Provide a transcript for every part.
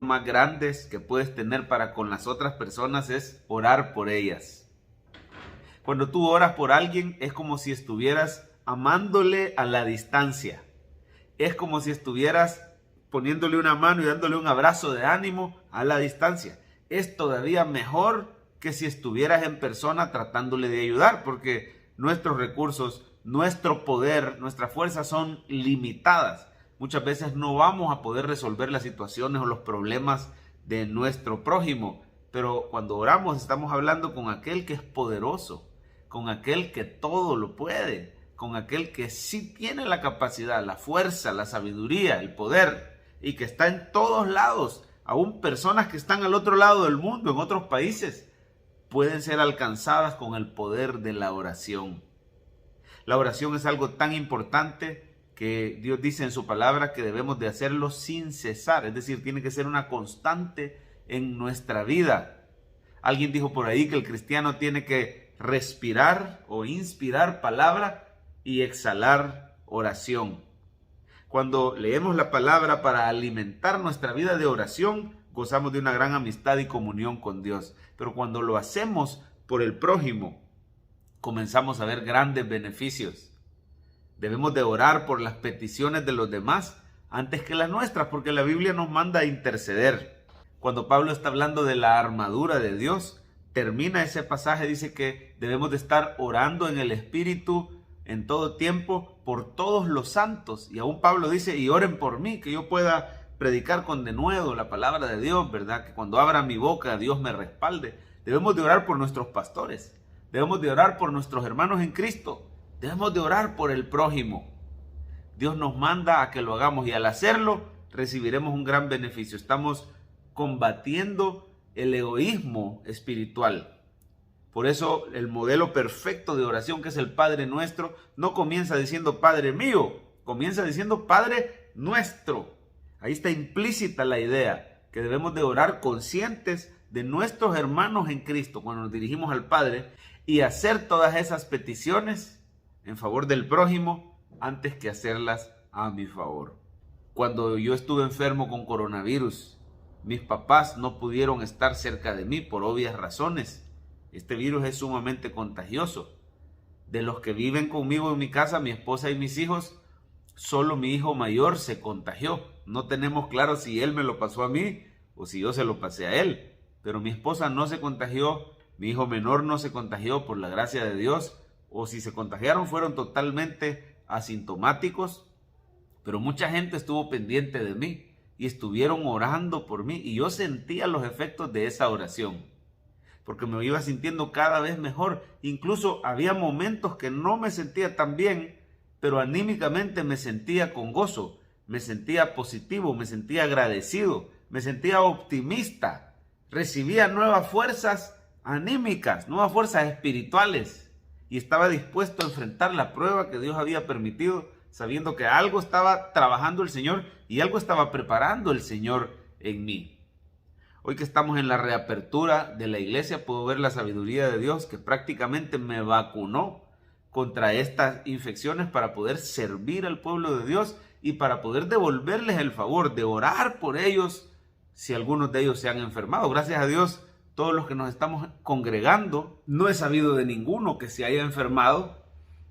más grandes que puedes tener para con las otras personas es orar por ellas. Cuando tú oras por alguien es como si estuvieras amándole a la distancia. Es como si estuvieras poniéndole una mano y dándole un abrazo de ánimo a la distancia. Es todavía mejor que si estuvieras en persona tratándole de ayudar, porque nuestros recursos, nuestro poder, nuestras fuerzas son limitadas. Muchas veces no vamos a poder resolver las situaciones o los problemas de nuestro prójimo, pero cuando oramos estamos hablando con aquel que es poderoso, con aquel que todo lo puede, con aquel que sí tiene la capacidad, la fuerza, la sabiduría, el poder, y que está en todos lados. Aún personas que están al otro lado del mundo, en otros países, pueden ser alcanzadas con el poder de la oración. La oración es algo tan importante que Dios dice en su palabra que debemos de hacerlo sin cesar, es decir, tiene que ser una constante en nuestra vida. Alguien dijo por ahí que el cristiano tiene que respirar o inspirar palabra y exhalar oración. Cuando leemos la palabra para alimentar nuestra vida de oración, gozamos de una gran amistad y comunión con Dios. Pero cuando lo hacemos por el prójimo, comenzamos a ver grandes beneficios. Debemos de orar por las peticiones de los demás antes que las nuestras, porque la Biblia nos manda a interceder. Cuando Pablo está hablando de la armadura de Dios, termina ese pasaje, dice que debemos de estar orando en el Espíritu en todo tiempo por todos los santos. Y aún Pablo dice, y oren por mí, que yo pueda predicar con denuedo la palabra de Dios, ¿verdad? Que cuando abra mi boca Dios me respalde. Debemos de orar por nuestros pastores, debemos de orar por nuestros hermanos en Cristo, debemos de orar por el prójimo. Dios nos manda a que lo hagamos y al hacerlo recibiremos un gran beneficio. Estamos combatiendo el egoísmo espiritual. Por eso el modelo perfecto de oración, que es el Padre Nuestro, no comienza diciendo Padre mío, comienza diciendo Padre Nuestro. Ahí está implícita la idea que debemos de orar conscientes de nuestros hermanos en Cristo cuando nos dirigimos al Padre y hacer todas esas peticiones en favor del prójimo antes que hacerlas a mi favor. Cuando yo estuve enfermo con coronavirus, mis papás no pudieron estar cerca de mí por obvias razones. Este virus es sumamente contagioso. De los que viven conmigo en mi casa, mi esposa y mis hijos, solo mi hijo mayor se contagió. No tenemos claro si él me lo pasó a mí o si yo se lo pasé a él. Pero mi esposa no se contagió, mi hijo menor no se contagió por la gracia de Dios. O si se contagiaron fueron totalmente asintomáticos. Pero mucha gente estuvo pendiente de mí y estuvieron orando por mí. Y yo sentía los efectos de esa oración, porque me iba sintiendo cada vez mejor. Incluso había momentos que no me sentía tan bien, pero anímicamente me sentía con gozo, me sentía positivo, me sentía agradecido, me sentía optimista. Recibía nuevas fuerzas anímicas, nuevas fuerzas espirituales, y estaba dispuesto a enfrentar la prueba que Dios había permitido, sabiendo que algo estaba trabajando el Señor y algo estaba preparando el Señor en mí. Hoy que estamos en la reapertura de la iglesia, puedo ver la sabiduría de Dios que prácticamente me vacunó contra estas infecciones para poder servir al pueblo de Dios y para poder devolverles el favor de orar por ellos si algunos de ellos se han enfermado. Gracias a Dios, todos los que nos estamos congregando, no he sabido de ninguno que se haya enfermado,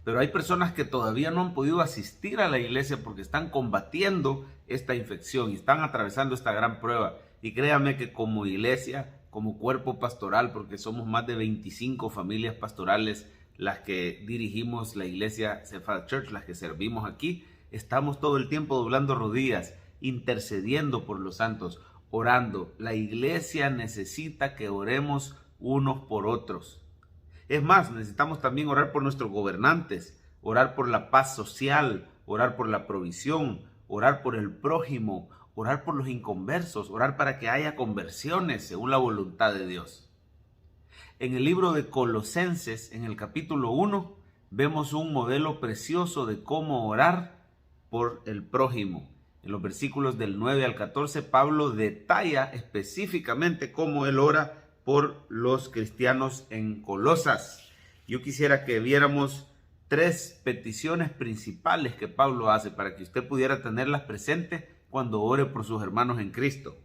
pero hay personas que todavía no han podido asistir a la iglesia porque están combatiendo esta infección y están atravesando esta gran prueba. Y créame que como iglesia, como cuerpo pastoral, porque somos más de 25 familias pastorales las que dirigimos la iglesia Sepharad Church, las que servimos aquí, estamos todo el tiempo doblando rodillas, intercediendo por los santos, orando. La iglesia necesita que oremos unos por otros. Es más, necesitamos también orar por nuestros gobernantes, orar por la paz social, orar por la provisión, orar por el prójimo, orar por los inconversos, orar para que haya conversiones según la voluntad de Dios. En el libro de Colosenses, en el capítulo 1, vemos un modelo precioso de cómo orar por el prójimo. En los versículos del 9 al 14, Pablo detalla específicamente cómo él ora por los cristianos en Colosas. Yo quisiera que viéramos 3 peticiones principales que Pablo hace para que usted pudiera tenerlas presentes cuando ore por sus hermanos en Cristo.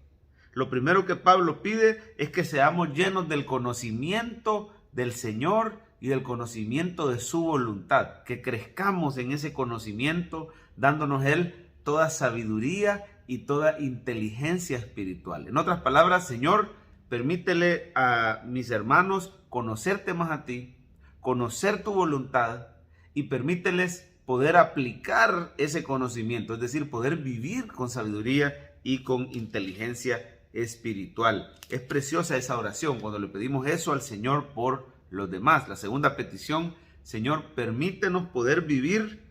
Lo primero que Pablo pide es que seamos llenos del conocimiento del Señor y del conocimiento de su voluntad, que crezcamos en ese conocimiento, dándonos Él toda sabiduría y toda inteligencia espiritual. En otras palabras, Señor, permítele a mis hermanos conocerte más a ti, conocer tu voluntad y permíteles poder aplicar ese conocimiento, es decir, poder vivir con sabiduría y con inteligencia espiritual. Es preciosa esa oración cuando le pedimos eso al Señor por los demás. La segunda petición: Señor, permítenos poder vivir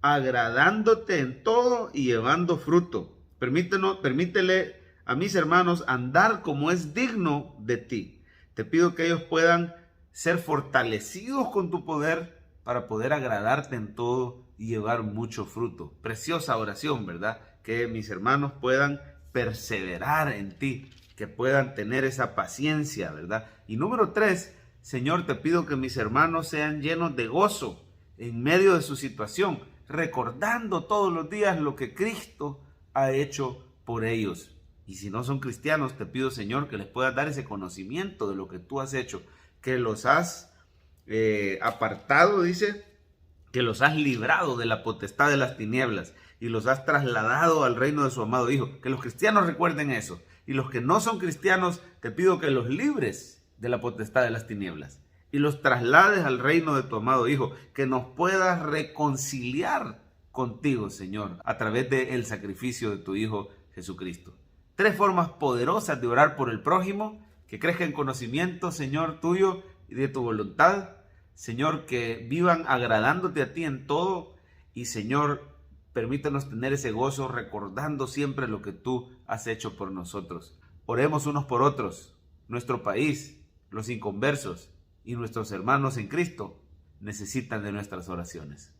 agradándote en todo y llevando fruto. Permítele a mis hermanos andar como es digno de ti. Te pido que ellos puedan ser fortalecidos con tu poder para poder agradarte en todo y llevar mucho fruto. Preciosa oración, ¿verdad? Que mis hermanos puedan perseverar en ti, que puedan tener esa paciencia, ¿verdad? Y número 3, Señor, te pido que mis hermanos sean llenos de gozo en medio de su situación, recordando todos los días lo que Cristo ha hecho por ellos. Y si no son cristianos, te pido, Señor, que les puedas dar ese conocimiento de lo que tú has hecho, que los has apartado, dice, que los has librado de la potestad de las tinieblas y los has trasladado al reino de su amado Hijo. Que los cristianos recuerden eso. Y los que no son cristianos, te pido que los libres de la potestad de las tinieblas y los traslades al reino de tu amado Hijo. Que nos puedas reconciliar contigo, Señor, a través del sacrificio de tu Hijo Jesucristo. 3 formas poderosas de orar por el prójimo: que crezca en conocimiento, Señor, tuyo y de tu voluntad. Señor, que vivan agradándote a ti en todo. Y Señor, permítanos tener ese gozo recordando siempre lo que tú has hecho por nosotros. Oremos unos por otros. Nuestro país, los inconversos y nuestros hermanos en Cristo necesitan de nuestras oraciones.